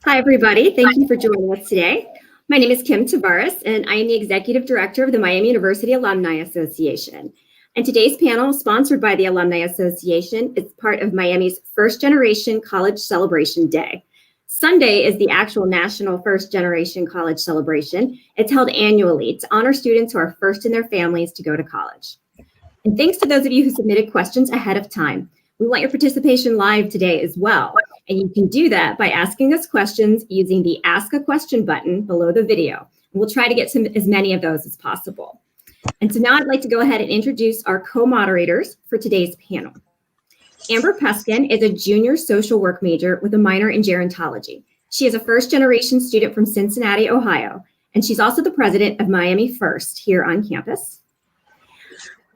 Hi, everybody. Thank you for joining us today. My name is Kim Tavares, and I am the Executive Director of the Miami University Alumni Association. And today's panel, sponsored by the Alumni Association, is part of Miami's First Generation College Celebration Day. Sunday is the actual National First Generation College Celebration. It's held annually to honor students who are first in their families to go to college. And thanks to those of you who submitted questions ahead of time. We want your participation live today as well. And you can do that by asking us questions using the Ask a Question button below the video. And we'll try to get to as many of those as possible. And so now I'd like to go ahead and introduce our co-moderators for today's panel. Amber Peskin is a junior social work major with a minor in gerontology. She is a first-generation student from Cincinnati, Ohio, and she's also the president of Miami First here on campus.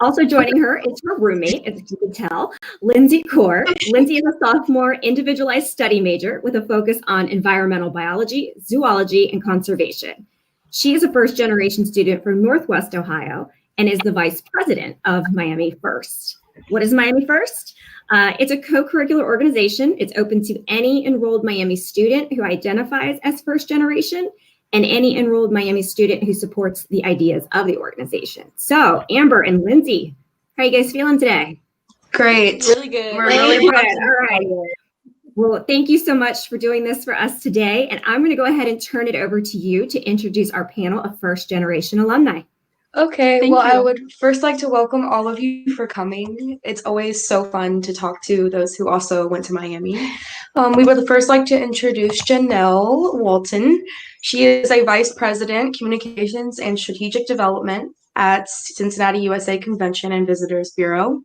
Also joining her is her roommate, as you can tell, Lindsay Kaur. Lindsay is a sophomore individualized study major with a focus on environmental biology, zoology, and conservation. She is a first-generation student from Northwest Ohio and is the vice president of Miami First. What is Miami First? It's a co-curricular organization. It's open to any enrolled Miami student who identifies as first generation and any enrolled Miami student who supports the ideas of the organization. So Amber and Lindsay, how are you guys feeling today? Great. Really good. We're really good. All right. Well, thank you so much for doing this for us today. And I'm going to go ahead and turn it over to you to introduce our panel of first generation alumni. Okay, well, I would first like to welcome all of you for coming. It's always so fun to talk to those who also went to Miami. We would first like to introduce Jenell Walton. She is a vice president, communications and strategic development at Cincinnati USA Convention and Visitors Bureau.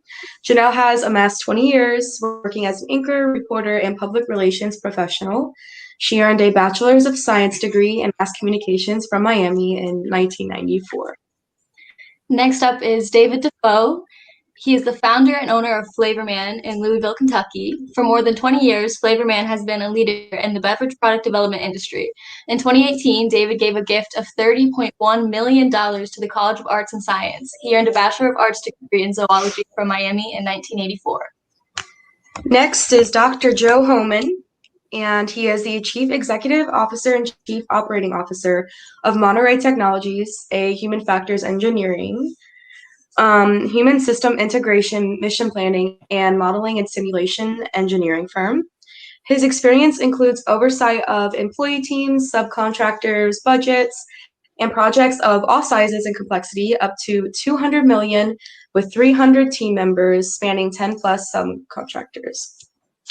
Jenell has amassed 20 years working as an anchor, reporter, and public relations professional. She earned a Bachelors of Science degree in mass communications from Miami in 1994. Next up is David Defoe. He is the founder and owner of Flavor Man in Louisville, Kentucky. For more than 20 years, Flavor Man has been a leader in the beverage product development industry. In 2018, David gave a gift of $30.1 million to the College of Arts and Science. He earned a Bachelor of Arts degree in zoology from Miami in 1984. Next is Dr. Joe Homan, and he is the Chief Executive Officer and Chief Operating Officer of Monterey Technologies, a human factors engineering, human system integration, mission planning, and modeling and simulation engineering firm. His experience includes oversight of employee teams, subcontractors, budgets, and projects of all sizes and complexity, up to $200 million, with 300 team members spanning 10 plus subcontractors.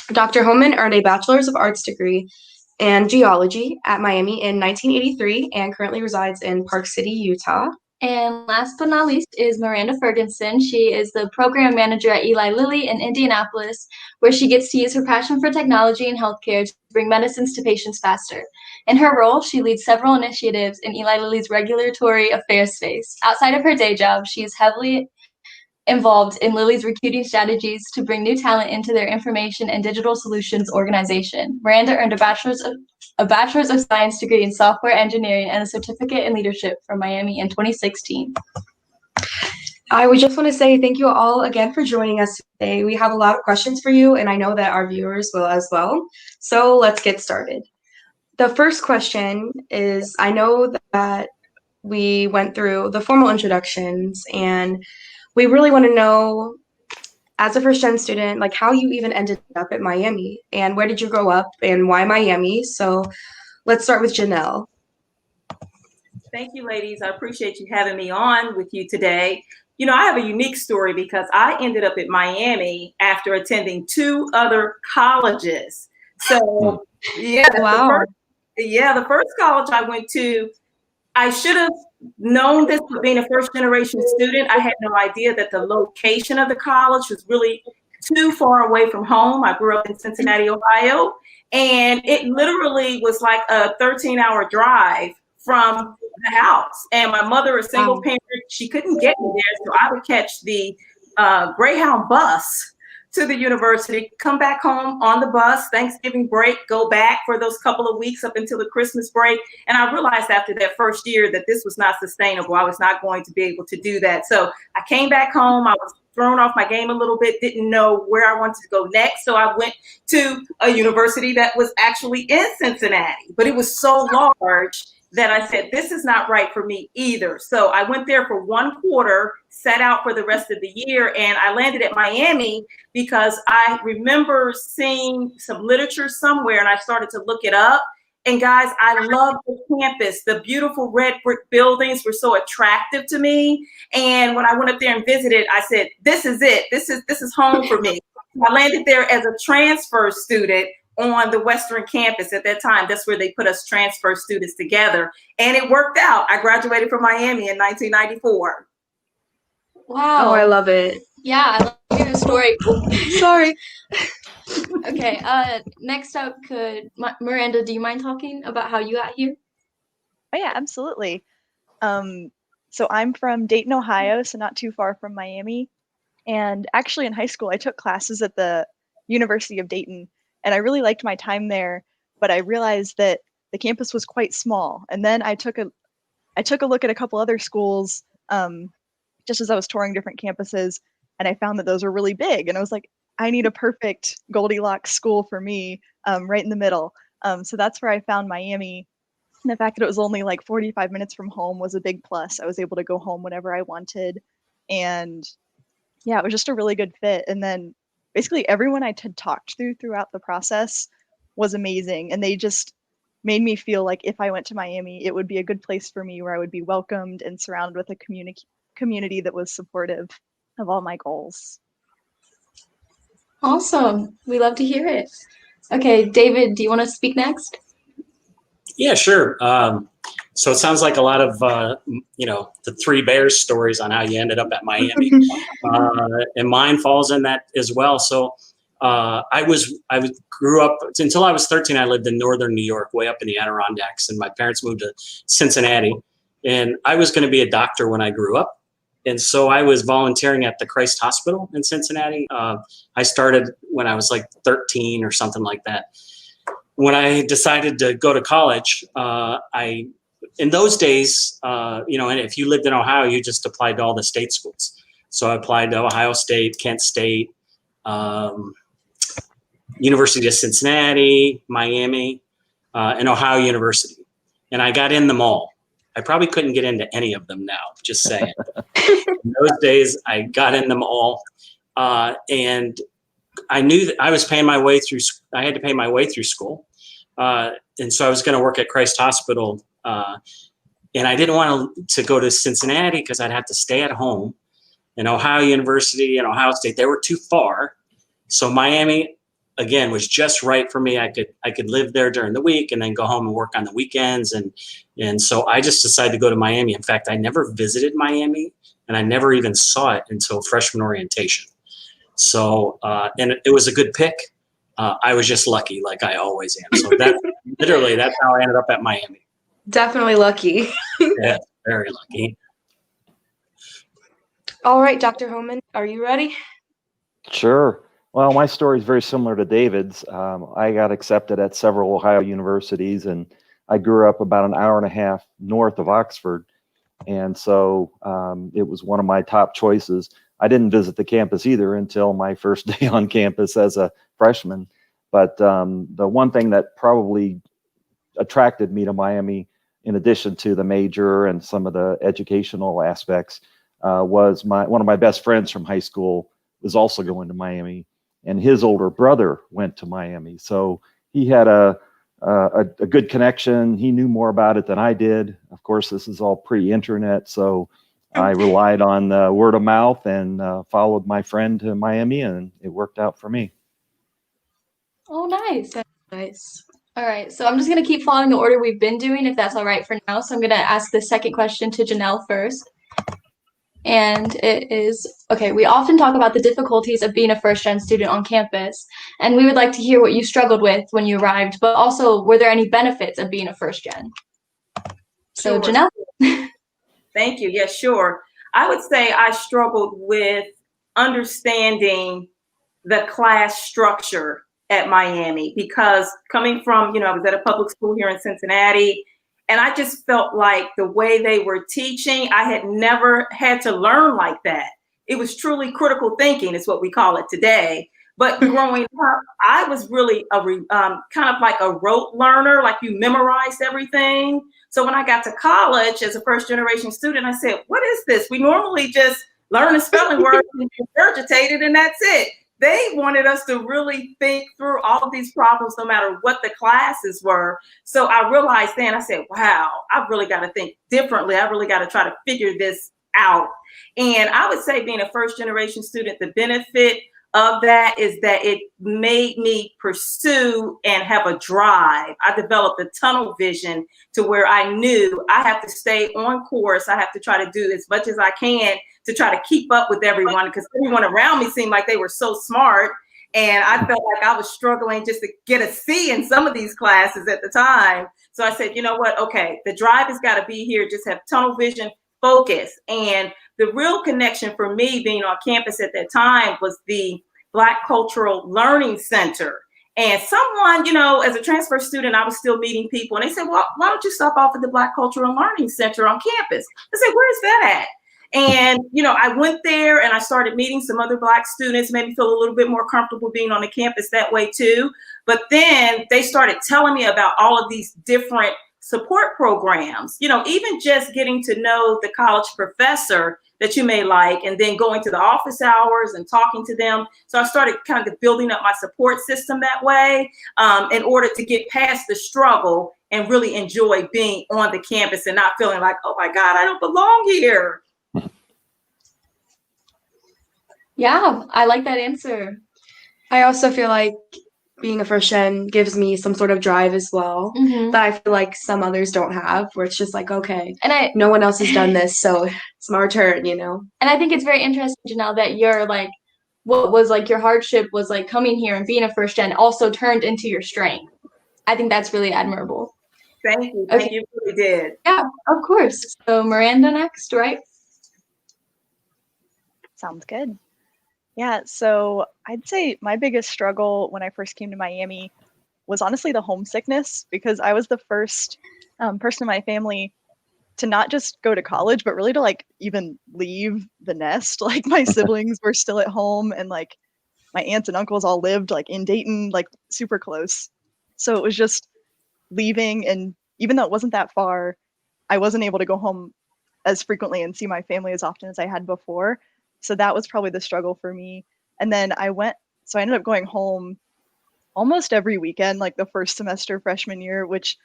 Dr. Homan earned a Bachelor's of Arts degree in geology at Miami in 1983 and currently resides in Park City, Utah. And last but not least is Miranda Ferguson. She is the program manager at Eli Lilly in Indianapolis, where she gets to use her passion for technology and healthcare to bring medicines to patients faster. In her role, she leads several initiatives in Eli Lilly's regulatory affairs space. Outside of her day job, she is heavily involved in Lilly's recruiting strategies to bring new talent into their information and digital solutions organization. Miranda earned a Bachelor's of Science degree in software engineering and a certificate in leadership from Miami in 2016. I would just want to say thank you all again for joining us today. We have a lot of questions for you, and I know that our viewers will as well. So let's get started. The first question is, I know that we went through the formal introductions, and we really want to know, as a first-gen student, like how you even ended up at Miami, and where did you grow up, and why Miami? So let's start with Jenell. Thank you, ladies. I appreciate you having me on with you today. You know, I have a unique story because I ended up at Miami after attending 2 other colleges. So, yeah, wow. The first college I went to, I should have known this, but being a first generation student, I had no idea that the location of the college was really too far away from home. I grew up in Cincinnati, Ohio, and it literally was like a 13-hour drive from the house. And my mother, a single parent, she couldn't get me there, so I would catch the Greyhound bus to the university, come back home on the bus, Thanksgiving break, go back for those couple of weeks up until the Christmas break. And I realized after that first year that this was not sustainable. I was not going to be able to do that. So I came back home. I was thrown off my game a little bit, didn't know where I wanted to go next. So I went to a university that was actually in Cincinnati, but it was so large that I said, this is not right for me either. So I went there for 1 quarter, set out for the rest of the year, and I landed at Miami because I remember seeing some literature somewhere and I started to look it up. And guys, I love the campus. The beautiful red brick buildings were so attractive to me. And when I went up there and visited, I said, this is it. This is home for me. I landed there as a transfer student on the Western campus at that time. That's where they put us transfer students together. And it worked out. I graduated from Miami in 1994. Wow. Oh, I love it. Yeah, I love to hear the story. Sorry. Okay, next up, Miranda, do you mind talking about how you got here? Oh yeah, absolutely. So I'm from Dayton, Ohio, so not too far from Miami. And actually in high school, I took classes at the University of Dayton, and I really liked my time there, but I realized that the campus was quite small. And then I took a look at a couple other schools just as I was touring different campuses, and I found that those were really big. And I was like, I need a perfect Goldilocks school for me, right in the middle. So that's where I found Miami. And the fact that it was only like 45 minutes from home was a big plus. I was able to go home whenever I wanted. And yeah, it was just a really good fit. And then basically everyone I had talked to throughout the process was amazing. And they just made me feel like if I went to Miami, it would be a good place for me where I would be welcomed and surrounded with a community that was supportive of all my goals. Awesome. We love to hear it. Okay, David, do you want to speak next? Yeah, sure. So it sounds like a lot of, the Three Bears stories on how you ended up at Miami. And mine falls in that as well. So I grew up, until I was 13, I lived in northern New York, way up in the Adirondacks. And my parents moved to Cincinnati. And I was going to be a doctor when I grew up. And so I was volunteering at the Christ Hospital in Cincinnati. I started when I was like 13 or something like that. When I decided to go to college, in those days, and if you lived in Ohio, you just applied to all the state schools. So I applied to Ohio State, Kent State, University of Cincinnati, Miami, and Ohio University. And I got in them all. I probably couldn't get into any of them now, just saying. In those days, I got in them all. And I knew that I was paying my way through, I had to pay my way through school. And so I was going to work at Christ Hospital. And I didn't want to go to Cincinnati because I'd have to stay at home. And Ohio University and Ohio State, they were too far. So Miami, again, was just right for me. I could live there during the week and then go home and work on the weekends. And so I just decided to go to Miami. In fact, I never visited Miami, and I never even saw it until freshman orientation. So, and it was a good pick. I was just lucky, like I always am. So that's how I ended up at Miami. Definitely lucky. Yeah, very lucky. All right, Dr. Homan, are you ready? Sure. Well, my story is very similar to David's. I got accepted at several Ohio universities, and I grew up about an hour and a half north of Oxford. And so it was one of my top choices. I didn't visit the campus either until my first day on campus as a freshman. But the one thing that probably attracted me to Miami, in addition to the major and some of the educational aspects, was one of my best friends from high school was also going to Miami, and his older brother went to Miami. So he had a good connection. He knew more about it than I did. Of course, this is all pre-internet, so I relied on word of mouth and followed my friend to Miami, and it worked out for me. Oh, nice. That's nice. All right, so I'm just going to keep following the order we've been doing, if that's all right for now. So I'm going to ask the second question to Jenell first. And it is, okay, we often talk about the difficulties of being a first-gen student on campus, and we would like to hear what you struggled with when you arrived, but also, were there any benefits of being a first-gen? So, Sure. Jenell? Thank you. Yes, sure. I would say I struggled with understanding the class structure at Miami, because coming from, I was at a public school here in Cincinnati, and I just felt like the way they were teaching, I had never had to learn like that. it was truly critical thinking is what we call it today. But growing up, I was really kind of like a rote learner, like you memorized everything. So when I got to college as a first generation student, I said, what is this? We normally just learn a spelling word and regurgitate it, and that's it. They wanted us to really think through all of these problems, no matter what the classes were. So I realized then, I said, wow, I've really got to think differently. I really got to try to figure this out. And I would say being a first generation student, the benefit of that is that it made me pursue and have a drive. I developed a tunnel vision to where I knew I have to stay on course. I have to try to do as much as I can to try to keep up with everyone, because everyone around me seemed like they were so smart. And I felt like I was struggling just to get a C in some of these classes at the time. So I said, you know what? Okay, the drive has got to be here. Just have tunnel vision, focus. And the real connection for me being on campus at that time was the Black Cultural Learning Center. And someone, as a transfer student, I was still meeting people, and they said, well, why don't you stop off at the Black Cultural Learning Center on campus? I said, where's that at? And, I went there and I started meeting some other Black students, made me feel a little bit more comfortable being on the campus that way too. But then they started telling me about all of these different support programs, even just getting to know the college professor that you may like, and then going to the office hours and talking to them. So I started kind of building up my support system that way in order to get past the struggle and really enjoy being on the campus and not feeling like, oh my God, I don't belong here. Yeah, I like that answer. I also feel like being a first gen gives me some sort of drive as well that I feel like some others don't have, where it's just like, okay, and no one else has done this, so it's my turn, And I think it's very interesting, Jenell, that you're like, what was like your hardship was like coming here and being a first gen also turned into your strength. I think that's really admirable. Thank you. Thank you. You really did. Yeah, of course. So Miranda next, right? Sounds good. Yeah, so I'd say my biggest struggle when I first came to Miami was honestly the homesickness, because I was the first person in my family to not just go to college, but really to like even leave the nest. Like my siblings were still at home, and like my aunts and uncles all lived like in Dayton, like super close. So it was just leaving, and even though it wasn't that far, I wasn't able to go home as frequently and see my family as often as I had before. So that was probably the struggle for me. And then I ended up going home almost every weekend, like the first semester freshman year, which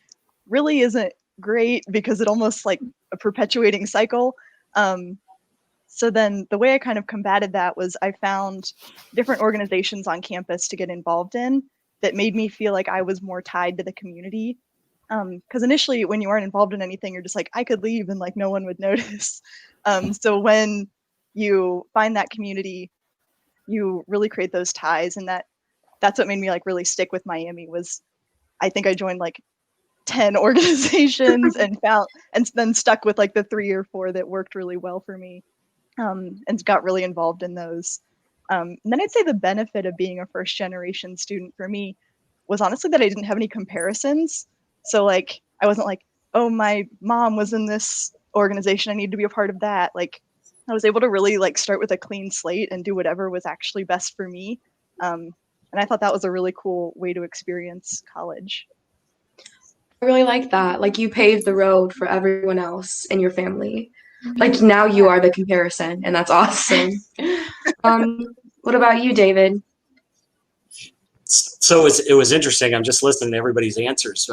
really isn't great because it almost like a perpetuating cycle. So then the way I kind of combated that was I found different organizations on campus to get involved in that made me feel like I was more tied to the community. Because initially when you aren't involved in anything, you're just like, I could leave and like no one would notice. So when you find that community, you really create those ties, and that's what made me like really stick with Miami. Was I think I joined like 10 organizations and then stuck with like the 3 or 4 that worked really well for me, and got really involved in those. And then I'd say the benefit of being a first generation student for me was honestly that I didn't have any comparisons. So like I wasn't like, oh, my mom was in this organization, I need to be a part of that. Like I was able to really like start with a clean slate and do whatever was actually best for me. And I thought that was a really cool way to experience college. I really like that. Like you paved the road for everyone else in your family. Like now you are the comparison, and that's awesome. What about you, David? So it was interesting. I'm just listening to everybody's answers.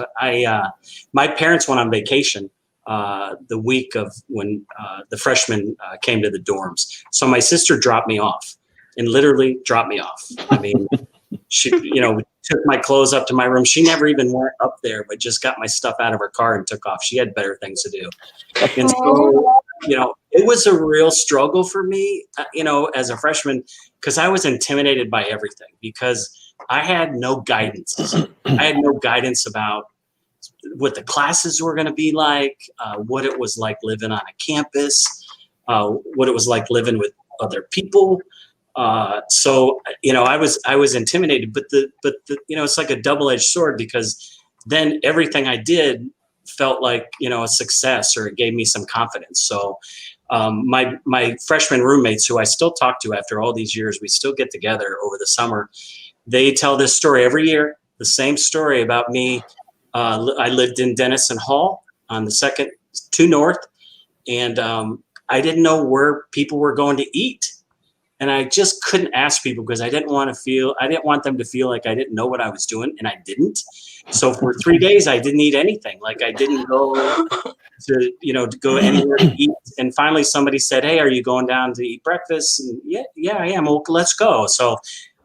My parents went on vacation the week of when the freshmen came to the dorms. So my sister dropped me off, and literally dropped me off. I mean, she, took my clothes up to my room. She never even went up there, but just got my stuff out of her car and took off. She had better things to do. And so, it was a real struggle for me, as a freshman, because I was intimidated by everything, because I had no guidance. I had no guidance about what the classes were going to be like, what it was like living on a campus, what it was like living with other people. So I was intimidated, but the it's like a double-edged sword, because then everything I did felt like, a success, or it gave me some confidence. So My freshman roommates, who I still talk to after all these years, we still get together over the summer. They tell this story every year, the same story about me. I lived in Denison Hall on the 2nd to North, and I didn't know where people were going to eat. And I just couldn't ask people because I didn't want them to feel like I didn't know what I was doing, and I didn't. So for 3 days, I didn't eat anything. Like I didn't go to go anywhere to eat. And finally somebody said, "Hey, are you going down to eat breakfast?" And yeah, I am. Well, let's go. So,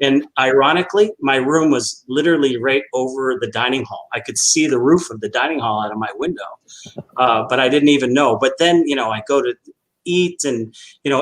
and ironically, my room was literally right over the dining hall. I could see the roof of the dining hall out of my window, but I didn't even know. But then, I go to eat, and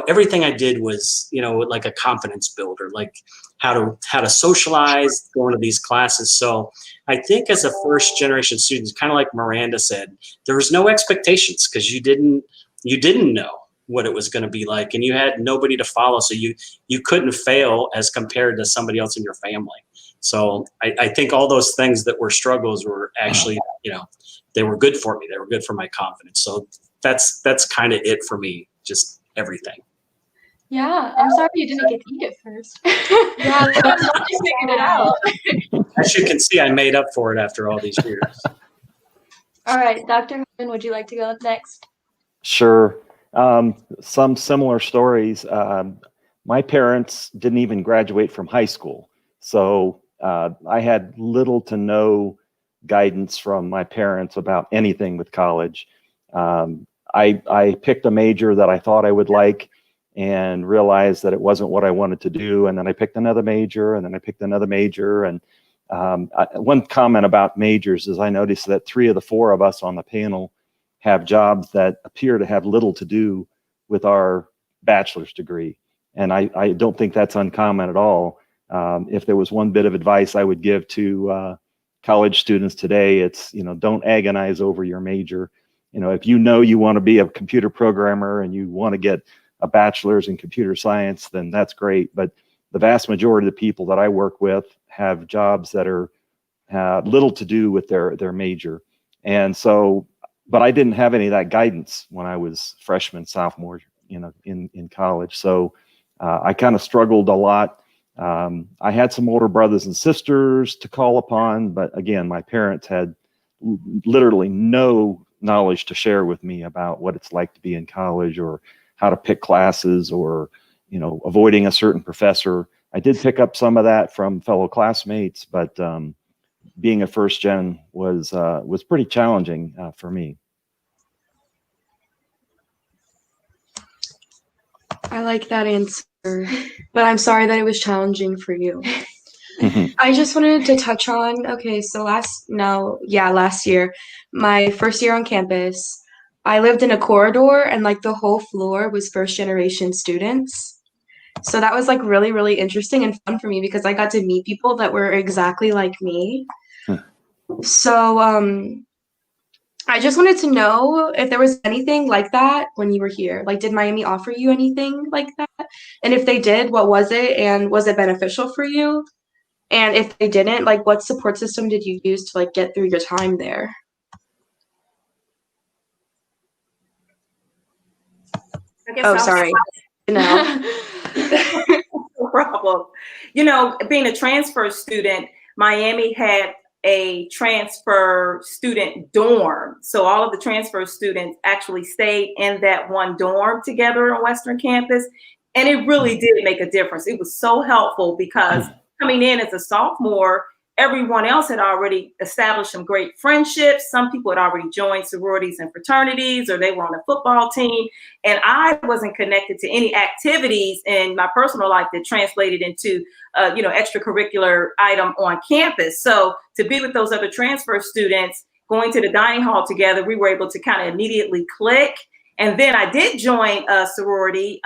everything I did was like a confidence builder, like how to socialize, going to these classes. So I think as a first generation student, kind of like Miranda said, there was no expectations because you didn't know what it was going to be like, and you had nobody to follow, so you couldn't fail as compared to somebody else in your family. So I think all those things that were struggles were actually they were good for me. They were good for my confidence. So that's kind of it for me. Just everything. Yeah, I'm sorry you didn't get to eat it first. Yeah, I'm just figured it out. As you can see, I made up for it after all these years. All right, Dr. Homan, would you like to go next? Sure. Some similar stories. My parents didn't even graduate from high school, so I had little to no guidance from my parents about anything with college. I picked a major that I thought I would like and realized that it wasn't what I wanted to do. And then I picked another major, and then I picked another major. And one comment about majors is I noticed that 3 of the 4 of us on the panel have jobs that appear to have little to do with our bachelor's degree. And I don't think that's uncommon at all. If there was one bit of advice I would give to college students today, it's, don't agonize over your major. If you want to be a computer programmer and you want to get a bachelor's in computer science, then that's great. But the vast majority of the people that I work with have jobs that are little to do with their major. And so, but I didn't have any of that guidance when I was freshman, sophomore, in college. So I kind of struggled a lot. I had some older brothers and sisters to call upon, but again, my parents had literally no knowledge to share with me about what it's like to be in college, or how to pick classes, or avoiding a certain professor. I did pick up some of that from fellow classmates, but being a first gen was pretty challenging for me. I like that answer, but I'm sorry that it was challenging for you. I just wanted to touch on, so last year, my first year on campus, I lived in a corridor, and like the whole floor was first generation students. So that was like really, really interesting and fun for me because I got to meet people that were exactly like me. So I just wanted to know if there was anything like that when you were here. Like, did Miami offer you anything like that? And if they did, what was it? And was it beneficial for you? And if they didn't, like, what support system did you use to like get through your time there? Sorry. No problem. Being a transfer student, Miami had a transfer student dorm. So all of the transfer students actually stayed in that one dorm together on Western campus. And it really did make a difference. It was so helpful because coming in as a sophomore, everyone else had already established some great friendships. Some people had already joined sororities and fraternities, or they were on a football team. And I wasn't connected to any activities in my personal life that translated into, extracurricular item on campus. So to be with those other transfer students, going to the dining hall together, we were able to kind of immediately click. And then I did join a sorority,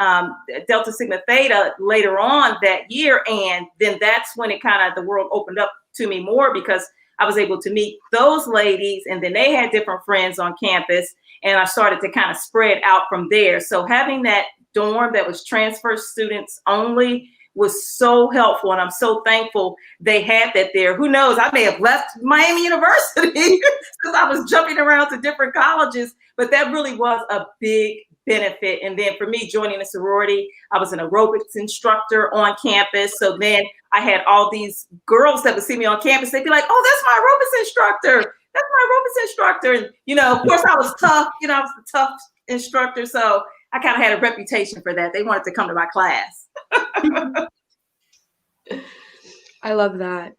Delta Sigma Theta, later on that year. And then that's when the world opened up to me more because I was able to meet those ladies, and then they had different friends on campus, and I started to kind of spread out from there. So having that dorm that was transfer students only was so helpful, and I'm so thankful they had that there. Who knows, I may have left Miami University because I was jumping around to different colleges, but that really was a big benefit. And then for me, joining a sorority, I was an aerobics instructor on campus. So then I had all these girls that would see me on campus. They'd be like, oh, that's my aerobics instructor. That's my aerobics instructor. And, you know, of course I was tough. You know, I was the tough instructor. So I kind of had a reputation for that. They wanted to come to my class. I love that.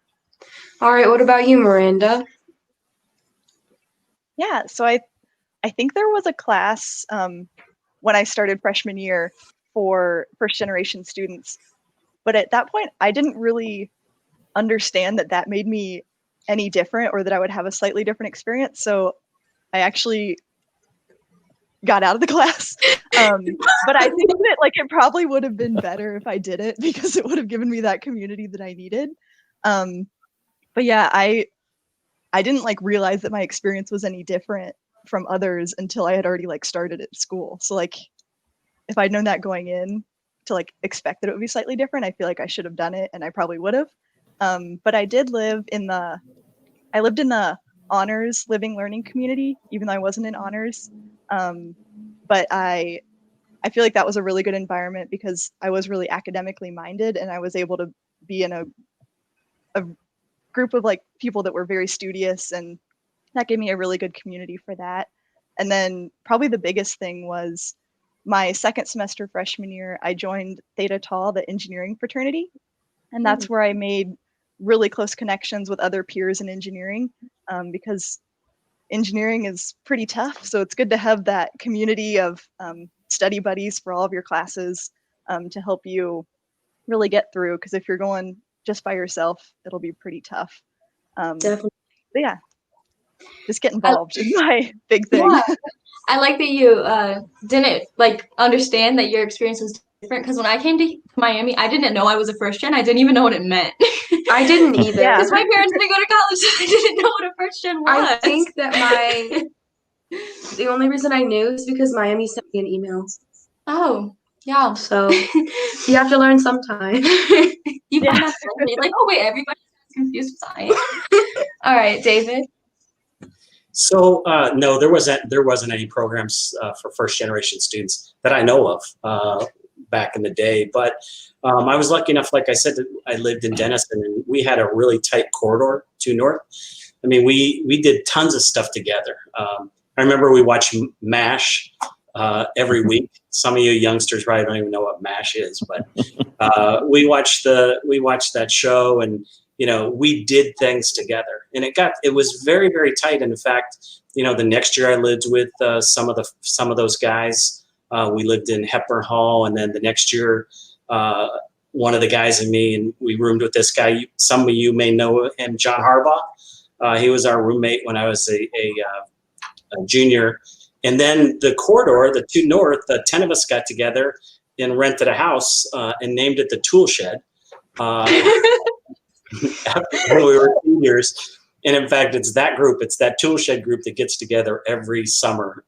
All right, what about you, Miranda? Yeah, so I think there was a class when I started freshman year for first generation students, but at that point I didn't really understand that that made me any different or that I would have a slightly different experience. So I actually got out of the class. But I think that like it probably would have been better if I did it because it would have given me that community that I needed. But yeah, I didn't like realize that my experience was any different from others until I had already like started at school. So like if I'd known that going in to like expect that it would be slightly different, I feel like I should have done it and I probably would have. But I did live in the honors living learning community, even though I wasn't in honors. But I feel like that was a really good environment because I was really academically minded and I was able to be in a group of like people that were very studious, and that gave me a really good community for that. And then probably the biggest thing was my second semester freshman year, I joined Theta Tau, the engineering fraternity. And that's where I made really close connections with other peers in engineering, because engineering is pretty tough. So it's good to have that community of study buddies for all of your classes to help you really get through. Because if you're going just by yourself, it'll be pretty tough. Definitely. But yeah, just get involved is my big thing. Yeah. I like that you didn't like understand that your experience was different, because when I came to Miami, I didn't know I was a first gen. I didn't even know what it meant. I didn't either. Yeah. Because my parents didn't go to college, so I didn't know what a first gen was. I think that the only reason I knew is because Miami sent me an email. Oh, yeah. So you have to learn sometime. You find out suddenly, like, oh wait, everybody's confused with science. All right, David. So no, there wasn't any programs for first generation students that I know of back in the day. But I was lucky enough, like I said, that I lived in Denison, and we had a really tight corridor to north. I mean, we did tons of stuff together. I remember we watched MASH every week. Some of you youngsters probably don't even know what MASH is, but we watched that show, and you know, we did things together, and it was very, very tight. And in fact, you know, the next year I lived with some of those guys. We lived in Hepburn Hall, and then the next year, one of the guys and me, and we roomed with this guy. Some of you may know him, John Harbaugh. He was our roommate when I was a junior. And then the corridor, the two north, the 10 of us got together and rented a house and named it the Tool Shed. When we were seniors. And in fact, it's that Tool Shed group that gets together every summer,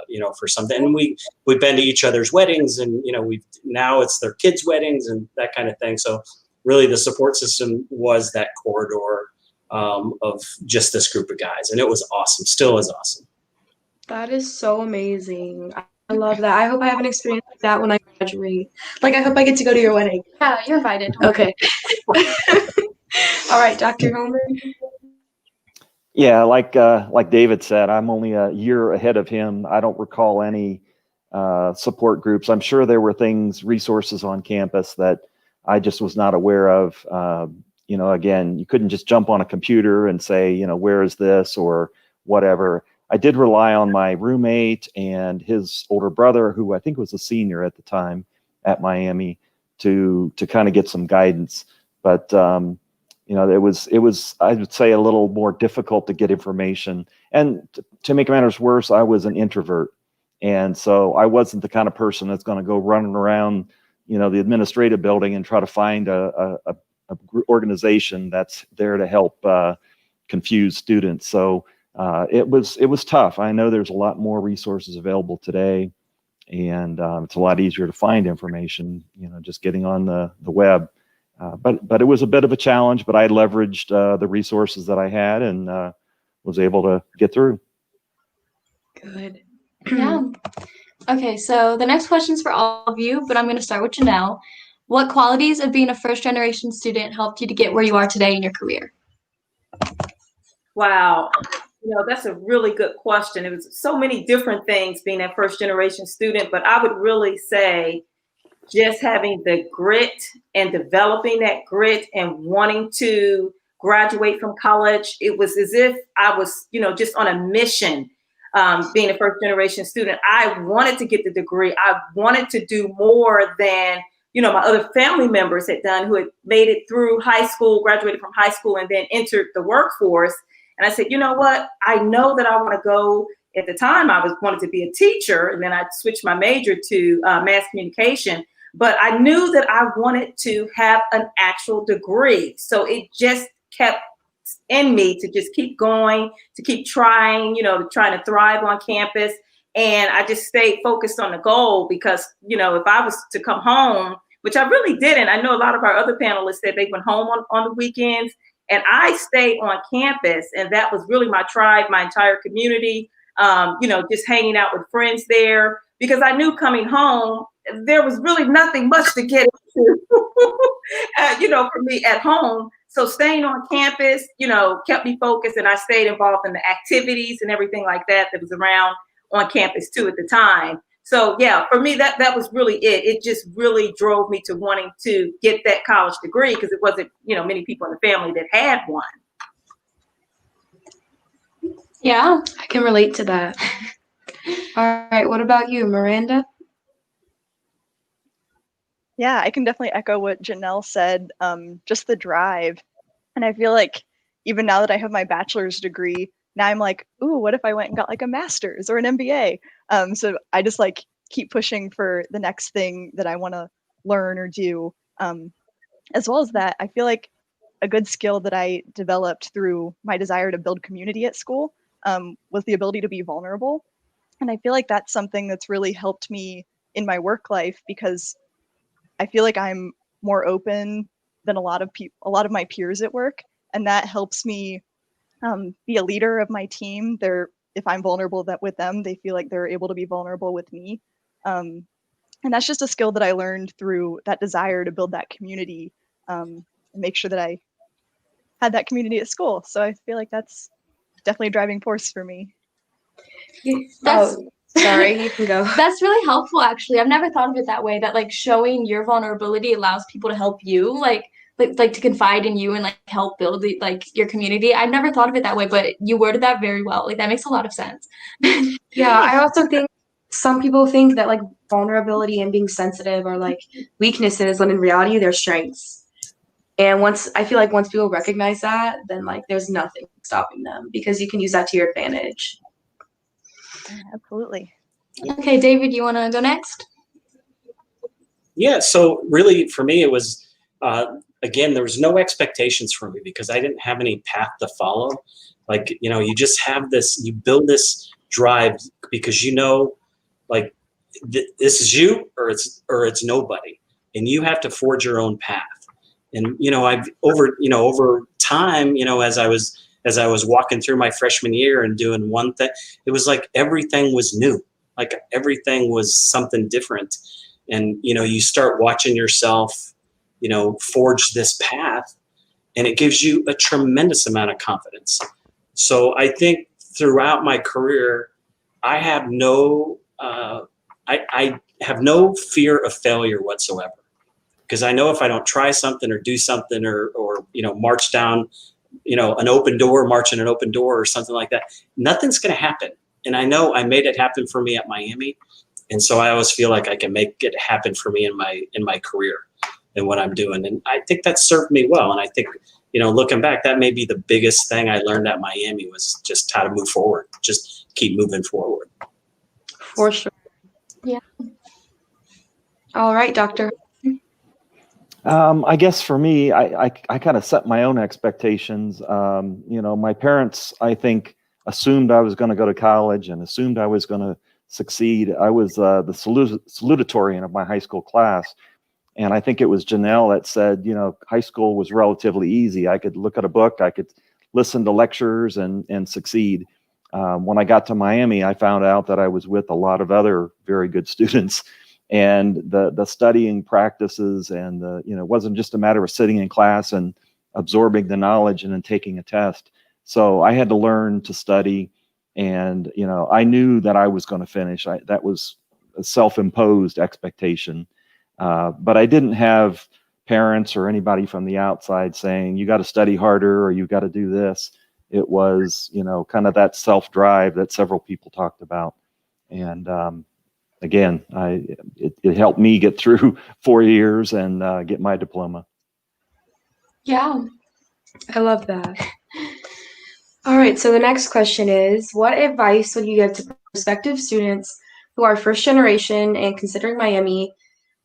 you know, for something. And we've been to each other's weddings, and, you know, now it's their kids' weddings and that kind of thing. So really the support system was that corridor of just this group of guys. And it was awesome, still is awesome. That is so amazing. I love that. I hope I have an experience like that when I graduate. Like, I hope I get to go to your wedding. Yeah, you're invited. Okay. All right, Dr. Homer. Yeah, like David said, I'm only a year ahead of him. I don't recall any support groups. I'm sure there were resources on campus that I just was not aware of. You know, again, you couldn't just jump on a computer and say, you know, where is this or whatever. I did rely on my roommate and his older brother, who I think was a senior at the time at Miami, to kind of get some guidance. But you know, it was I would say a little more difficult to get information. And to make matters worse, I was an introvert, and so I wasn't the kind of person that's going to go running around, you know, the administrative building and try to find a organization that's there to help confuse students. So it was tough. I know there's a lot more resources available today, and it's a lot easier to find information, you know, just getting on the web. But it was a bit of a challenge, but I leveraged the resources that I had and was able to get through. Good. Yeah. Okay, so the next question's for all of you, but I'm going to start with Jenell. What qualities of being a first-generation student helped you to get where you are today in your career? Wow. That's a really good question. It was so many different things being a first generation student, but I would really say just having the grit and developing that grit and wanting to graduate from college. It was as if I was, just on a mission. Being a first generation student, I wanted to get the degree. I wanted to do more than, my other family members had done, who had made it through high school, graduated from high school, and then entered the workforce. And I said, you know what? I know that I want to go. At the time, I wanted to be a teacher, and then I switched my major to mass communication. But I knew that I wanted to have an actual degree. So it just kept in me to just keep going, to keep trying, trying to thrive on campus. And I just stayed focused on the goal because, if I was to come home, which I really didn't, I know a lot of our other panelists said they went home on the weekends, and I stayed on campus. And that was really my tribe, my entire community, just hanging out with friends there, because I knew coming home, there was really nothing much to get into, for me at home. So staying on campus, kept me focused, and I stayed involved in the activities and everything like that was around on campus too at the time. So yeah, for me, that was really it. It just really drove me to wanting to get that college degree, because it wasn't, many people in the family that had one. Yeah, I can relate to that. All right, what about you, Miranda? Yeah, I can definitely echo what Jenell said, just the drive. And I feel like even now that I have my bachelor's degree, now I'm like, ooh, what if I went and got like a master's or an MBA? So I just like keep pushing for the next thing that I want to learn or do. As well as that, I feel like a good skill that I developed through my desire to build community at school was the ability to be vulnerable. And I feel like that's something that's really helped me in my work life, because I feel like I'm more open than a lot of my peers at work, and that helps me be a leader of my team. If I'm vulnerable with them, they feel like they're able to be vulnerable with me, and that's just a skill that I learned through that desire to build that community and make sure that I had that community at school. So I feel like that's definitely a driving force for me. Sorry, you can go. That's really helpful, actually. I've never thought of it that way, that like showing your vulnerability allows people to help you, like to confide in you and like help build your community. I've never thought of it that way, but you worded that very well. Like that makes a lot of sense. Yeah, I also think some people think that like vulnerability and being sensitive are like weaknesses, when in reality they're strengths. And I feel like once people recognize that, then like there's nothing stopping them, because you can use that to your advantage. Absolutely. Okay, David, you want to go next? Yeah, so really for me, it was, again, there was no expectations for me because I didn't have any path to follow. Like, you just have you build this drive because like this is you or it's nobody, and you have to forge your own path. And, I've over time, as I was walking through my freshman year and doing one thing, it was like everything was new. Like everything was something different. And, you start watching yourself, forge this path, and it gives you a tremendous amount of confidence. So I think throughout my career, I have I have no fear of failure whatsoever, because I know if I don't try something or do something or march down, march in an open door or something like that, nothing's going to happen. And I know I made it happen for me at Miami. And so I always feel like I can make it happen for me in my career and what I'm doing. And I think that served me well. And I think, looking back, that may be the biggest thing I learned at Miami was just how to move forward, just keep moving forward. For sure. Yeah. All right, Doctor. I guess for me, I kind of set my own expectations. My parents, I think, assumed I was going to go to college and assumed I was going to succeed. I was the salutatorian of my high school class. And I think it was Jenell that said, high school was relatively easy. I could look at a book, I could listen to lectures and succeed. When I got to Miami, I found out that I was with a lot of other very good students, and the studying practices and it wasn't just a matter of sitting in class and absorbing the knowledge and then taking a test. So I had to learn to study, and I knew that I was going to finish. That was a self-imposed expectation, but I didn't have parents or anybody from the outside saying you got to study harder or you got to do this. It was kind of that self-drive that several people talked about, and again, it helped me get through 4 years and get my diploma. Yeah, I love that. All right, so the next question is, what advice would you give to prospective students who are first generation and considering Miami,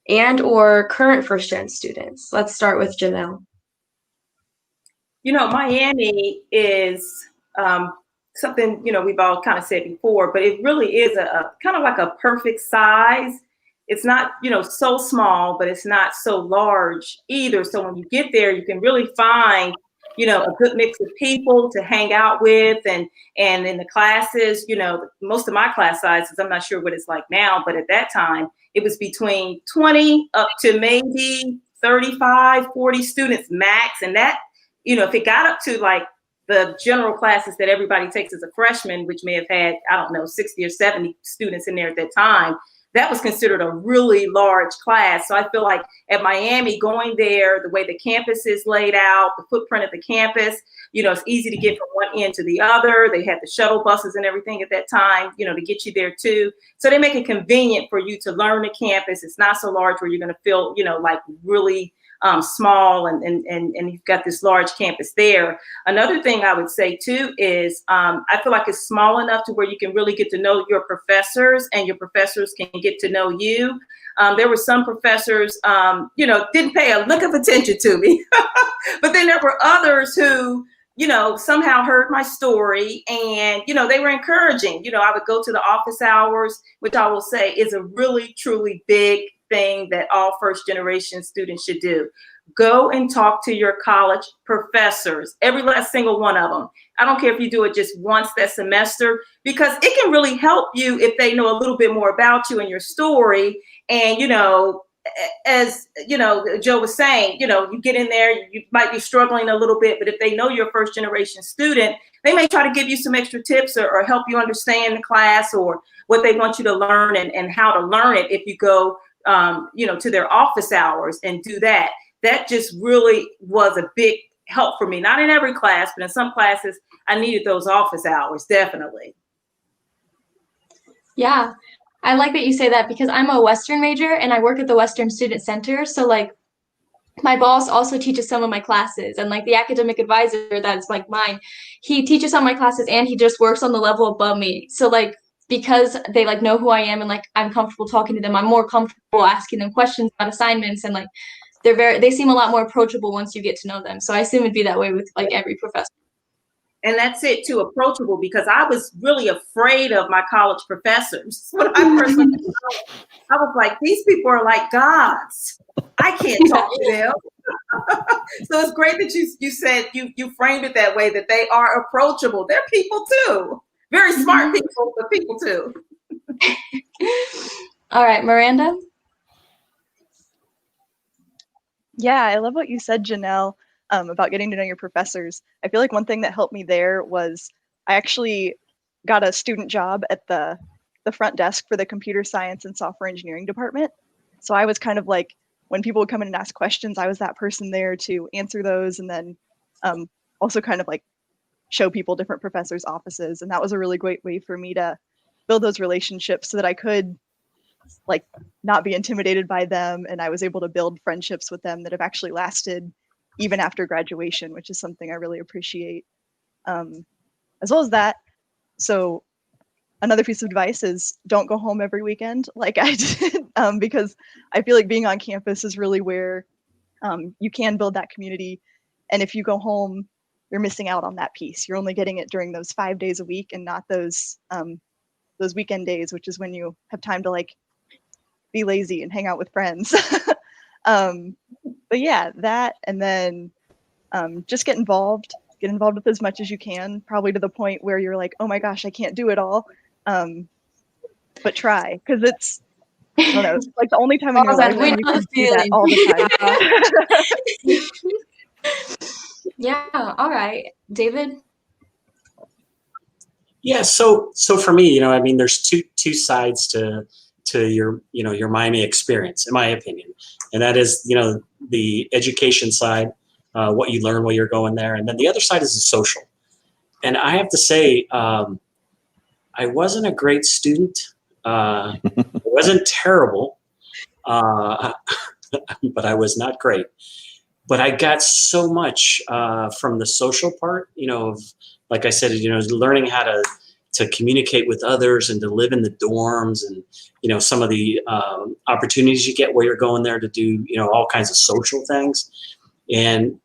and or current first gen students? Let's start with Jenell. Miami is something, we've all kind of said before, but it really is a kind of like a perfect size. It's not, so small, but it's not so large either. So when you get there, you can really find, a good mix of people to hang out with. And in the classes, most of my class sizes, I'm not sure what it's like now, but at that time, it was between 20 up to maybe 35, 40 students max. And that, if it got up to like the general classes that everybody takes as a freshman, which may have had, 60 or 70 students in there at that time, that was considered a really large class. So I feel like at Miami, going there, the way the campus is laid out, the footprint of the campus, it's easy to get from one end to the other. They had the shuttle buses and everything at that time, to get you there too. So they make it convenient for you to learn the campus. It's not so large where you're going to feel, like really small and you've got this large campus there. Another thing I would say too is I feel like it's small enough to where you can really get to know your professors and your professors can get to know you. There were some professors, didn't pay a lick of attention to me, but then there were others who, somehow heard my story and, they were encouraging. I would go to the office hours, which I will say is a really, truly big thing that all first generation students should do. Go and talk to your college professors, every last single one of them. I don't care if you do it just once that semester, because it can really help you if they know a little bit more about you and your story. And, as Joe was saying, you get in there, you might be struggling a little bit, but if they know you're a first generation student, they may try to give you some extra tips or help you understand the class or what they want you to learn and how to learn it if you go to their office hours and do that. That just really was a big help for me. Not in every class, but in some classes, I needed those office hours, definitely. Yeah, I like that you say that because I'm a Western major and I work at the Western Student Center. So like my boss also teaches some of my classes, and like the academic advisor that's like mine, he teaches some of my classes and he just works on the level above me. So like because they like know who I am and like I'm comfortable talking to them, I'm more comfortable asking them questions about assignments, and like they seem a lot more approachable once you get to know them. So I assume it'd be that way with like every professor. And that's it too, approachable, because I was really afraid of my college professors. When I first went to college, I was like, these people are like gods. I can't talk to them. So it's great that you said you framed it that way, that they are approachable. They're people too. Very smart people, but people too. All right, Miranda. Yeah, I love what you said, Jenell, about getting to know your professors. I feel like one thing that helped me there was I actually got a student job at the front desk for the computer science and software engineering department. So I was kind of like, when people would come in and ask questions, I was that person there to answer those, and then also kind of like show people different professors' offices. And that was a really great way for me to build those relationships so that I could like not be intimidated by them. And I was able to build friendships with them that have actually lasted even after graduation, which is something I really appreciate. As well as that, so another piece of advice is don't go home every weekend like I did, because I feel like being on campus is really where you can build that community. And if you go home, you're missing out on that piece. You're only getting it during those 5 days a week and not those weekend days, which is when you have time to like be lazy and hang out with friends. But yeah, that, and then just get involved. get involved with as much as you can, probably to the point where you're like, oh my gosh, I can't do it all. But try, because it's, I don't know, it's like the only time in your life we when you know can the do that feeling. all the time. Yeah. All right, David. Yeah, so for me, I mean, there's two sides to your your Miami experience, in my opinion, and that is the education side, what you learn while you're going there, and then the other side is the social. And I have to say, I wasn't a great student. It wasn't terrible, but I was not great. But I got so much from the social part, of, like I said, learning how to communicate with others and to live in the dorms, and some of the opportunities you get while you're going there to do all kinds of social things. And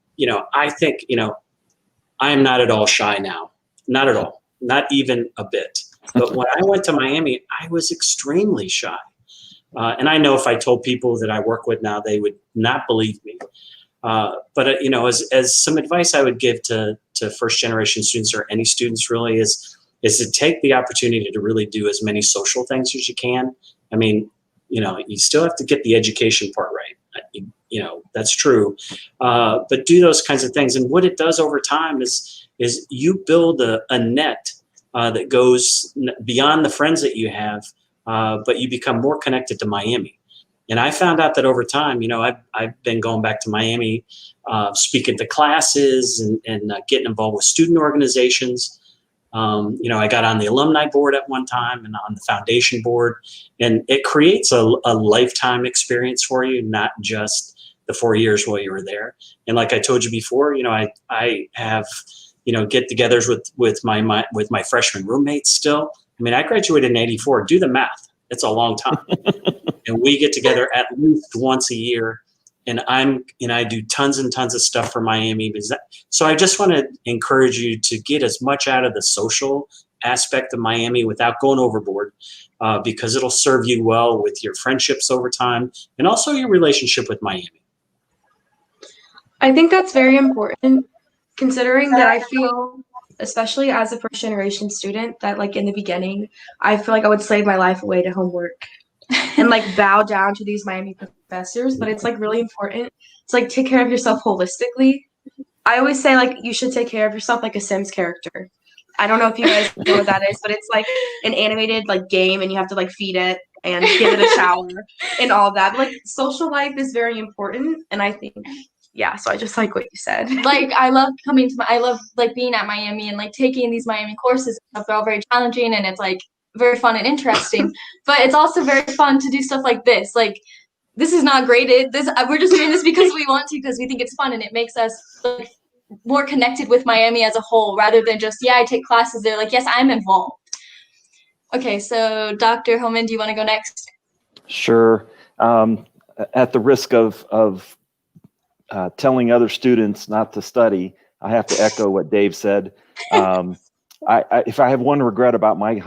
I think I am not at all shy now, not at all, not even a bit. But when I went to Miami, I was extremely shy, and I know if I told people that I work with now, they would not believe me. But as some advice I would give to first generation students, or any students really, is to take the opportunity to really do as many social things as you can. I mean, you still have to get the education part right. That's true. But do those kinds of things. And what it does over time is you build a net that goes beyond the friends that you have, but you become more connected to Miami. And I found out that over time, I've been going back to Miami, speaking to classes and getting involved with student organizations. I got on the alumni board at one time and on the foundation board, and it creates a lifetime experience for you, not just the 4 years while you were there. And like I told you before, I have, get-togethers with my freshman roommates still. I mean, I graduated in '84. Do the math. It's a long time. And we get together at least once a year, and I do tons and tons of stuff for Miami. So I just want to encourage you to get as much out of the social aspect of Miami without going overboard, because it'll serve you well with your friendships over time, and also your relationship with Miami. I think that's very important, considering that I feel, especially as a first generation student, that like in the beginning, I feel like I would slave my life away to homework and like bow down to these Miami professors. But it's like really important to like take care of yourself holistically. I always say like you should take care of yourself like a Sims character. I don't know if you guys know what that is, but it's like an animated like game, and you have to like feed it and give it a shower and all of that. But, like, social life is very important, and I think, yeah, so I just like what you said. Like, I love like being at Miami and like taking these Miami courses and stuff. They're all very challenging, and it's like very fun and interesting. But it's also very fun to do stuff like this. Like, this is not graded. We're just doing this because we want to, because we think it's fun, and it makes us like more connected with Miami as a whole, rather than just, yeah, I take classes there. Like, yes, I'm involved. Okay, so Dr. Homan, do you want to go next? Sure. At the risk of telling other students not to study, I have to echo what Dave said. If I have one regret about my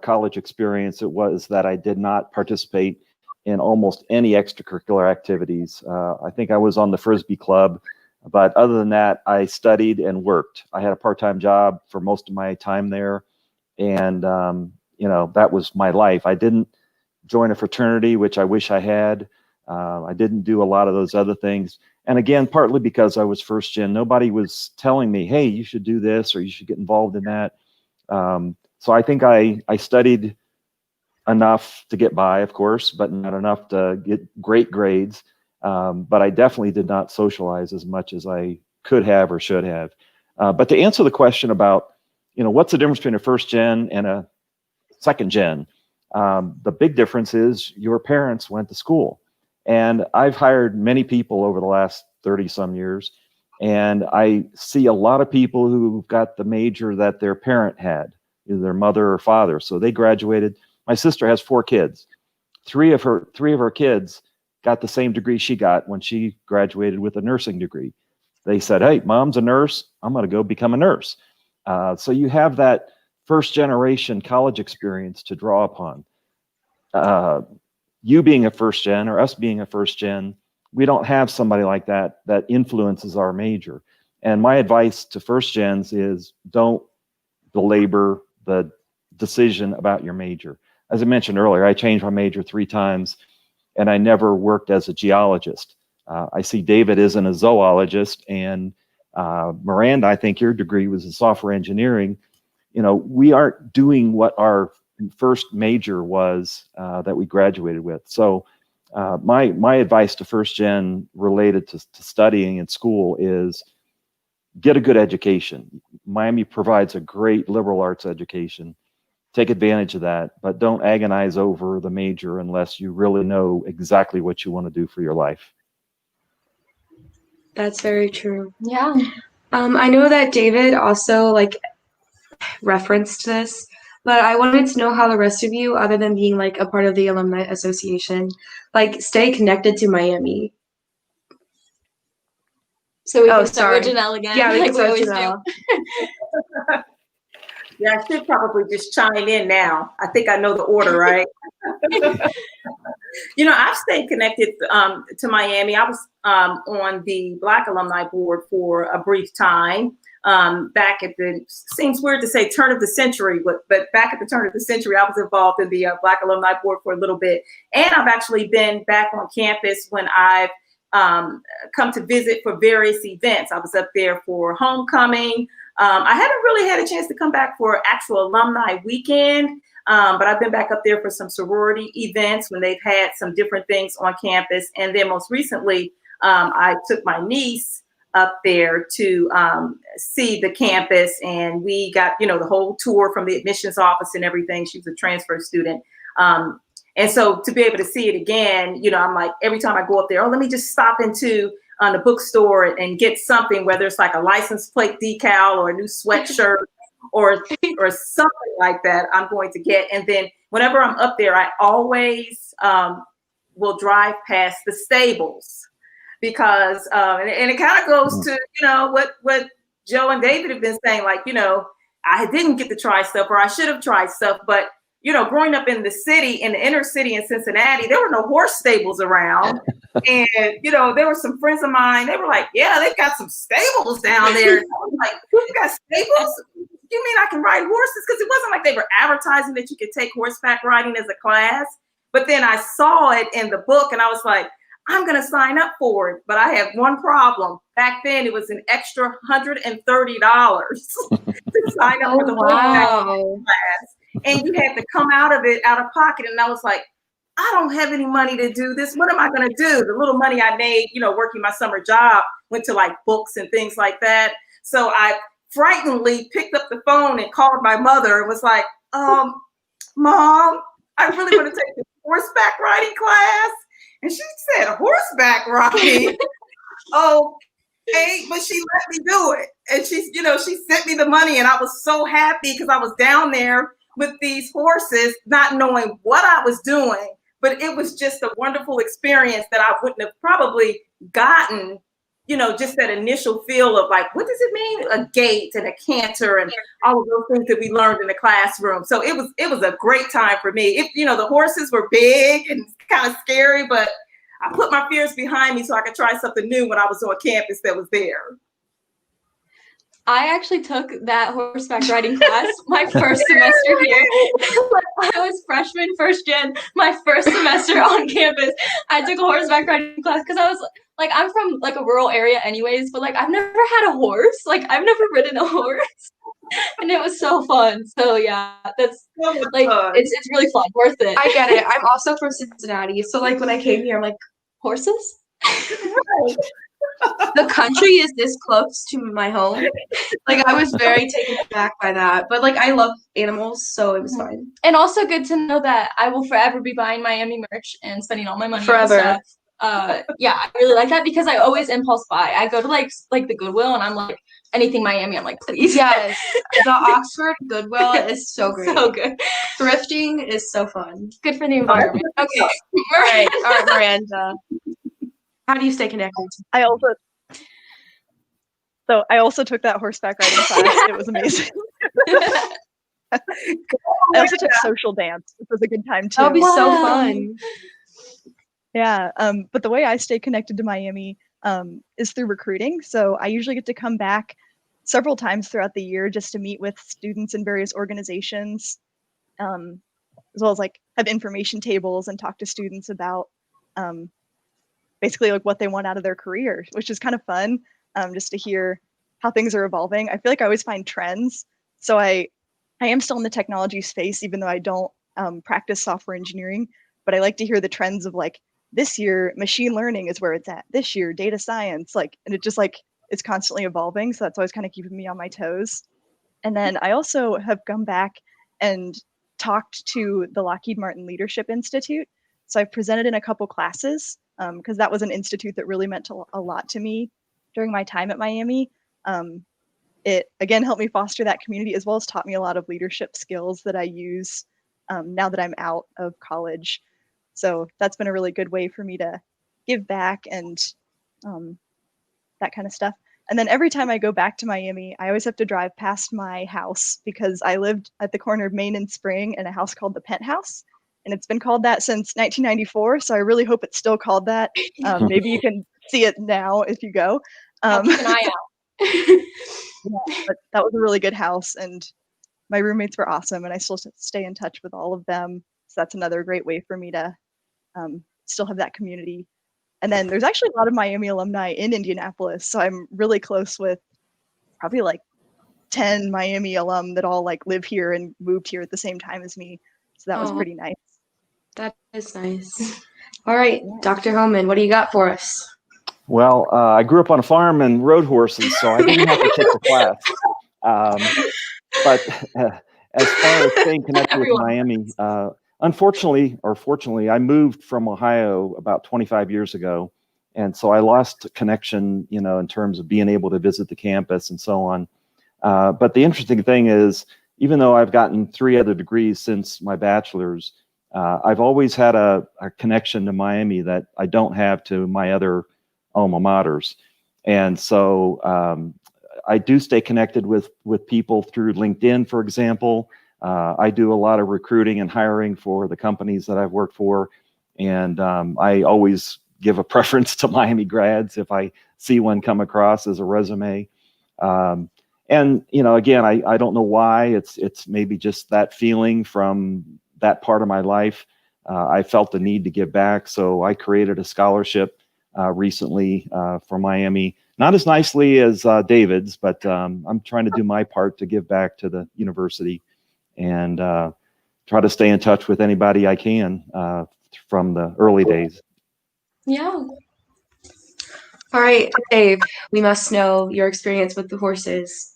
college experience, it was that I did not participate in almost any extracurricular activities. I think I was on the Frisbee club, but other than that, I studied and worked. I had a part-time job for most of my time there, and that was my life. I didn't join a fraternity, which I wish I had. I didn't do a lot of those other things. And again, partly because I was first gen, nobody was telling me, hey, you should do this or you should get involved in that. So I think I studied enough to get by, of course, but not enough to get great grades. But I definitely did not socialize as much as I could have or should have. But to answer the question about, what's the difference between a first gen and a second gen? The big difference is your parents went to school. And I've hired many people over the last 30 some years, and I see a lot of people who've got the major that their parent had, either their mother or father. So they graduated. My sister has 4 kids. Three of her kids got the same degree she got when she graduated with a nursing degree. They said, hey, mom's a nurse, I'm going to go become a nurse. So you have that first generation college experience to draw upon. You being a first gen or us being a first gen, we don't have somebody like that influences our major. And my advice to first gens is don't belabor the decision about your major. As I mentioned earlier, I changed my major 3 times, and I never worked as a geologist. I see David isn't a zoologist, and Miranda, I think your degree was in software engineering. You know, we aren't doing what our first major was that we graduated with. So my advice to first gen related to studying in school is get a good education. Miami provides a great liberal arts education. Take advantage of that, but don't agonize over the major unless you really know exactly what you want to do for your life. That's very true. Yeah. I know that David also like referenced this, but I wanted to know how the rest of you, other than being like a part of the Alumni Association, like stay connected to Miami. So we Oh, can start with sorry. Jenell again. Yeah, we like can we start always Jenell. do. Yeah, I should probably just chime in now. I think I know the order, right? You know, I've stayed connected to Miami. I was on the Black Alumni Board for a brief time back at the, seems weird to say turn of the century, but back at the turn of the century, I was involved in the Black Alumni Board for a little bit. And I've actually been back on campus when I've come to visit for various events. I was up there for homecoming. I haven't really had a chance to come back for actual alumni weekend, but I've been back up there for some sorority events when they've had some different things on campus. And then most recently, I took my niece up there to see the campus, and we got, you know, the whole tour from the admissions office and everything. She was a transfer student. And so to be able to see it again, you know, I'm like, every time I go up there, oh, let me just stop into the bookstore and get something, whether it's like a license plate decal or a new sweatshirt or something like that I'm going to get. And then whenever I'm up there, I always will drive past the stables because, and it kind of goes to, you know, what Joe and David have been saying, like, you know, I didn't get to try stuff or I should have tried stuff, but you know, growing up in the city, in the inner city in Cincinnati, there were no horse stables around. And, you know, there were some friends of mine, they were like, yeah, they've got some stables down there. And I was like, you got stables? You mean I can ride horses? Because it wasn't like they were advertising that you could take horseback riding as a class. But then I saw it in the book and I was like, I'm going to sign up for it. But I had one problem. Back then, it was an extra $130 to sign up for the horseback class. And you had to come out of it out of pocket. And I was like, I don't have any money to do this. What am I going to do? The little money I made, you know, working my summer job went to like books and things like that. So I frightenedly picked up the phone and called my mother and was like, Mom, I really want to take this horseback riding class. And she said, horseback riding? Okay, but she let me do it. And she, you know, she sent me the money and I was so happy because I was down there with these horses, not knowing what I was doing, but it was just a wonderful experience that I wouldn't have probably gotten, you know, just that initial feel of like, what does it mean? A gait and a canter and all of those things that we learned in the classroom. So it was a great time for me. If, you know, the horses were big and kind of scary, but I put my fears behind me so I could try something new when I was on campus that was there. I actually took that horseback riding class my first semester here. I was freshman, first gen, my first semester on campus. I took a horseback riding class because I was like, I'm from like a rural area anyways, but like I've never had a horse. Like I've never ridden a horse. And it was so fun. So yeah, that's like, it's really fun, worth it. I get it. I'm also from Cincinnati. So like when I came here, I'm like, horses? The country is this close to my home. Like I was very taken aback by that. But like I love animals, so it was fine. And also good to know that I will forever be buying Miami merch and spending all my money Forever. on stuff. Yeah, I really like that because I always impulse buy. I go to like the Goodwill and I'm like, anything Miami, I'm like, please. Yes. The Oxford Goodwill is so great. So good. Thrifting is so fun. Good for the environment. Okay. All right, Miranda. How do you stay connected? I also took that horseback riding class. It was amazing. I also took social dance, which was a good time too. That would be so fun. Yeah. But the way I stay connected to Miami, is through recruiting. So I usually get to come back several times throughout the year just to meet with students in various organizations, as well as like have information tables and talk to students about basically like what they want out of their career, which is kind of fun, just to hear how things are evolving. I feel like I always find trends. So I am still in the technology space, even though I don't practice software engineering, but I like to hear the trends of like, this year machine learning is where it's at, this year data science, like, and it just like it's constantly evolving. So that's always kind of keeping me on my toes. And then I also have come back and talked to the Lockheed Martin Leadership Institute. So I've presented in a couple classes because that was an institute that really meant a lot to me during my time at Miami. It again helped me foster that community, as well as taught me a lot of leadership skills that I use now that I'm out of college. So that's been a really good way for me to give back and that kind of stuff. And then every time I go back to Miami, I always have to drive past my house because I lived at the corner of Main and Spring in a house called the Penthouse. And it's been called that since 1994. So I really hope it's still called that. Maybe you can see it now if you go. I'll keep an eye out. Yeah, but that was a really good house, and my roommates were awesome, and I still stay in touch with all of them. So that's another great way for me to still have that community. And then there's actually a lot of Miami alumni in Indianapolis, so I'm really close with probably like 10 Miami alum that all like live here and moved here at the same time as me. So that was pretty nice. That is nice. All right, Dr. Homan, what do you got for us? Well, I grew up on a farm and rode horses, so I didn't have to take the class. But as far as staying connected with Miami, unfortunately or fortunately, I moved from Ohio about 25 years ago. And so I lost connection, you know, in terms of being able to visit the campus and so on. But the interesting thing is, even though I've gotten 3 other degrees since my bachelor's, I've always had a connection to Miami that I don't have to my other alma maters. And so I do stay connected with people through LinkedIn, for example. I do a lot of recruiting and hiring for the companies that I've worked for. And I always give a preference to Miami grads if I see one come across as a resume. And, you know, again, I don't know why. It's maybe just that feeling from that part of my life. I felt the need to give back. So I created a scholarship recently for Miami. Not as nicely as David's, but I'm trying to do my part to give back to the university and try to stay in touch with anybody I can from the early days. Yeah. All right, Dave, we must know your experience with the horses.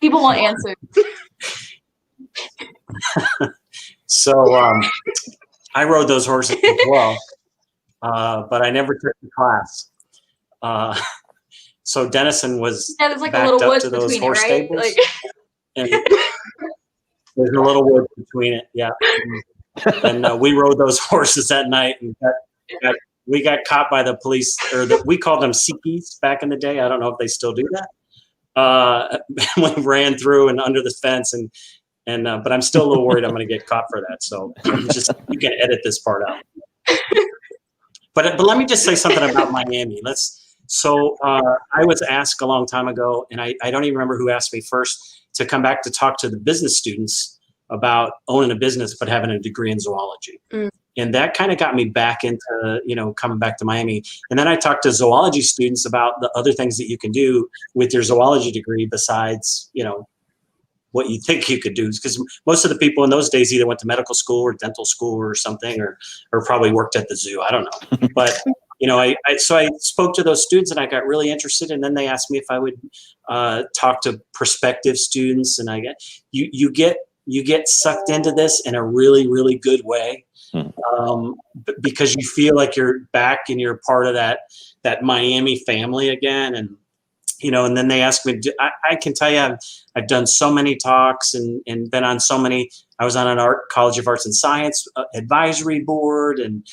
People won't answer. So I rode those horses as well, but I never took the class. So Denison was Yeah, there's like a backed little up woods to those between it, horse right? stables. Like, And there's a little wood between it, yeah. And we rode those horses that night, and we got caught by the police, or we called them Sikis back in the day. I don't know if they still do that. We ran through and under the fence, and but I'm still a little worried I'm going to get caught for that. So you can edit this part out. But let me just say something about Miami. So I was asked a long time ago, and I don't even remember who asked me first, to come back to talk to the business students about owning a business but having a degree in zoology. And that kind of got me back into, you know, coming back to Miami. And then I talked to zoology students about the other things that you can do with your zoology degree besides, you know, what you think you could do. Because most of the people in those days either went to medical school or dental school or something, or probably worked at the zoo. I don't know. But, you know, so I spoke to those students and I got really interested. And then they asked me if I would talk to prospective students. And you get sucked into this in a really, really good way. Because you feel like you're back and you're part of that Miami family again. And, you know, and then they asked me, I can tell you, I've done so many talks and been on so many. I was on an College of Arts and Science advisory board, and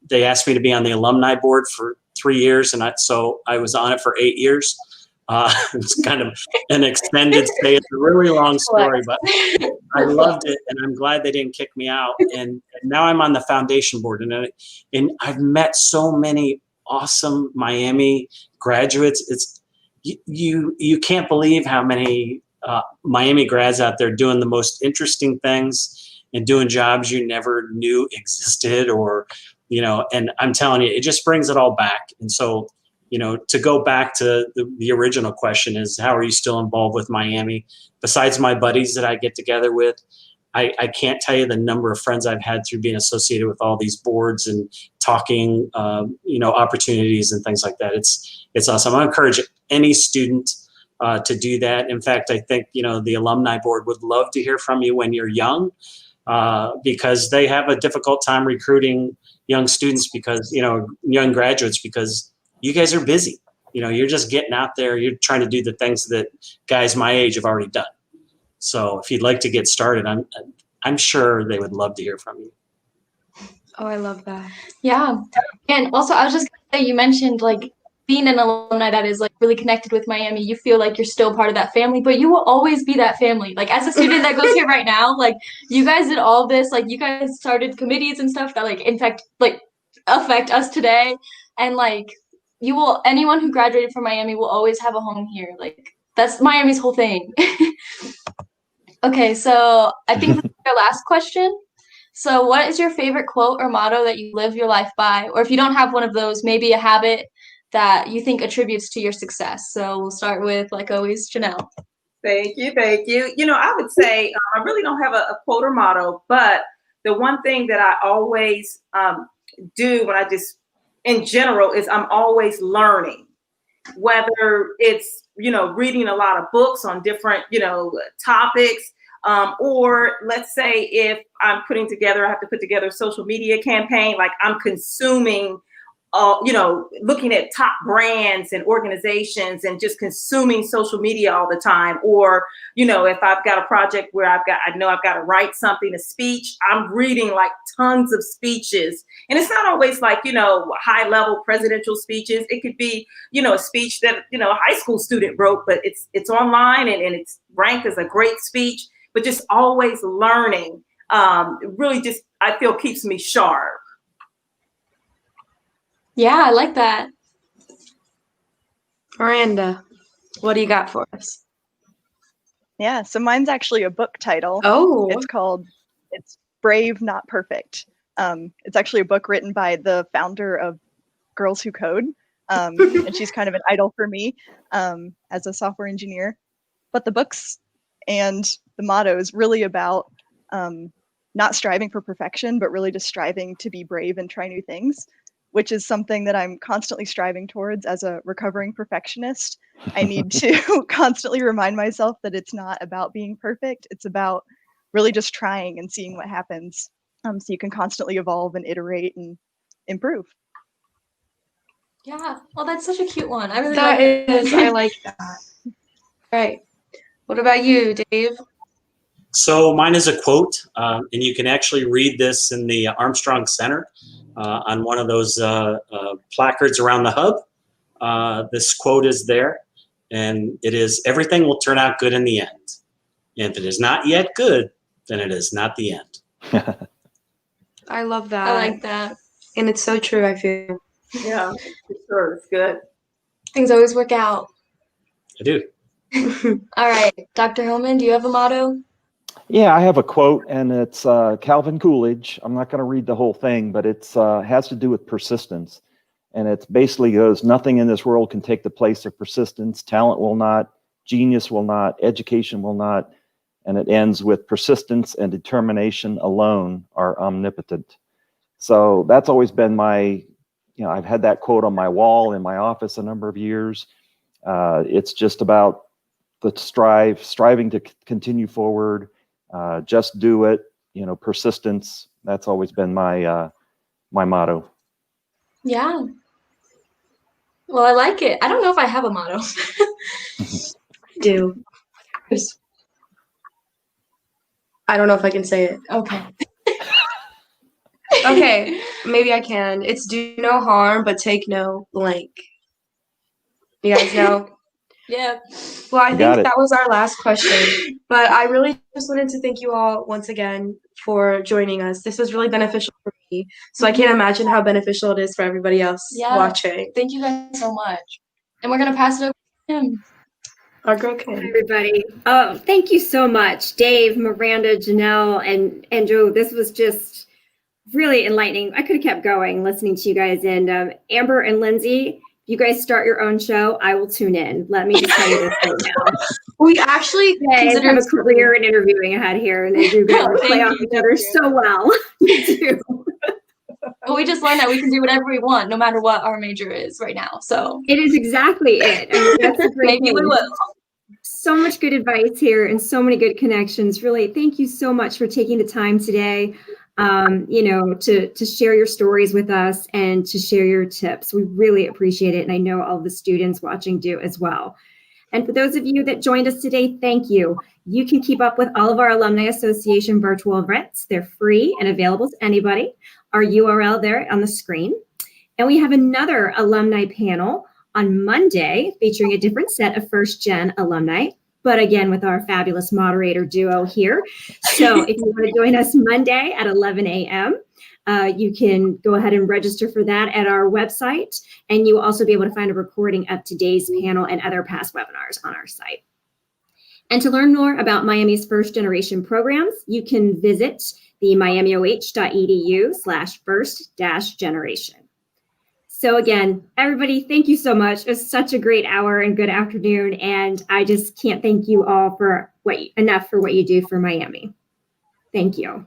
they asked me to be on the alumni board for 3 years. And so I was on it for 8 years. It's kind of an extended stay. It's a really long story, but I loved it, and I'm glad they didn't kick me out. And now I'm on the foundation board, and I've met so many awesome Miami graduates. It's you can't believe how many Miami grads out there doing the most interesting things and doing jobs you never knew existed, or and I'm telling you, it just brings it all back. And so, to go back to the original question is, how are you still involved with Miami? Besides my buddies that I get together with, I can't tell you the number of friends I've had through being associated with all these boards and talking, opportunities and things like that. It's awesome. I encourage any student to do that. In fact, I think, the alumni board would love to hear from you when you're young, because they have a difficult time recruiting young students because, young graduates, because you guys are busy. You're just getting out there. You're trying to do the things that guys my age have already done. So if you'd like to get started, I'm sure they would love to hear from you. Oh, I love that. Yeah. And also, I was just going to say, you mentioned like being an alumni that is like really connected with Miami, you feel like you're still part of that family, but you will always be that family. Like as a student that goes here right now, like you guys did all this, like you guys started committees and stuff that like, in fact, like affect us today. And like anyone who graduated from Miami will always have a home here. Like that's Miami's whole thing. Okay, so I think this is our last question. So what is your favorite quote or motto that you live your life by? Or if you don't have one of those, maybe a habit that you think attributes to your success. So we'll start with, like always, Jenell. Thank you. I would say I really don't have a quote or motto, but the one thing that I always do when in general, is I'm always learning, whether it's, reading a lot of books on different, topics, or let's say if I have to put together a social media campaign, like I'm consuming, looking at top brands and organizations and just consuming social media all the time. Or, if I've got a project where I know I've got to write something, a speech, I'm reading like tons of speeches. And it's not always like, high level presidential speeches. It could be, a speech that, a high school student wrote, but it's online and it's ranked as a great speech, but just always learning, really just, I feel, keeps me sharp. Yeah, I like that. Miranda, what do you got for us? Yeah, so mine's actually a book title. Oh. It's Brave, Not Perfect. It's actually a book written by the founder of Girls Who Code. And she's kind of an idol for me as a software engineer. But the books and the motto is really about not striving for perfection, but really just striving to be brave and try new things, which is something that I'm constantly striving towards as a recovering perfectionist. I need to constantly remind myself that it's not about being perfect. It's about really just trying and seeing what happens. So you can constantly evolve and iterate and improve. Yeah, well, that's such a cute one. I really That like is, I like that. All right. What about you, Dave? So mine is a quote, and you can actually read this in the Armstrong Center on one of those placards around the hub. This quote is there, and it is, "Everything will turn out good in the end. And if it is not yet good, then it is not the end." I love that. I like that. And it's so true, I feel. Yeah, for sure. It's good. Things always work out. I do. All right, Dr. Homan, do you have a motto? Yeah, I have a quote, and it's Calvin Coolidge. I'm not going to read the whole thing, but it has to do with persistence. And it basically goes, nothing in this world can take the place of persistence. Talent will not, genius will not, education will not. And it ends with, persistence and determination alone are omnipotent. So that's always been my, I've had that quote on my wall in my office a number of years. It's just about the striving to continue forward. Just do it, persistence. That's always been my my motto. Yeah. Well, I like it. I don't know if I have a motto. Do. I don't know if I can say it. Okay. Okay, maybe I can. It's do no harm, but take no blank. You guys know? Yeah. Well, I Got think it. that was our last question, but I really just wanted to thank you all once again for joining us. This was really beneficial for me, so I can't imagine how beneficial it is for everybody else watching. Thank you guys so much. And we're going to pass it over to him. Our girl Hi, Kim. everybody. Oh, thank you so much, Dave, Miranda, Jenell, and Joe. This was just really enlightening. I could have kept going listening to you guys. And Amber and Lindsay, if you guys start your own show, I will tune in. Let me just tell you this right now. We actually I considered have a career in interviewing ahead here, and you guys play off each other so well. You do. But we just learned that we can do whatever we want, no matter what our major is right now. So It is exactly it. I mean, that's the great maybe thing. we will. So much good advice here and so many good connections. Really, thank you so much for taking the time today, to share your stories with us and to share your tips. We really appreciate it. And I know all the students watching do as well. And for those of you that joined us today, thank you. You can keep up with all of our Alumni Association virtual events. They're free and available to anybody. Our URL there on the screen. And we have another alumni panel on Monday featuring a different set of first-gen alumni, but again, with our fabulous moderator duo here. So if you want to join us Monday at 11 a.m., you can go ahead and register for that at our website, and you will also be able to find a recording of today's panel and other past webinars on our site. And to learn more about Miami's first generation programs, you can visit the miamioh.edu/first-generation. So again, everybody, thank you so much. It was such a great hour and good afternoon, and I just can't thank you all enough for what you do for Miami. Thank you.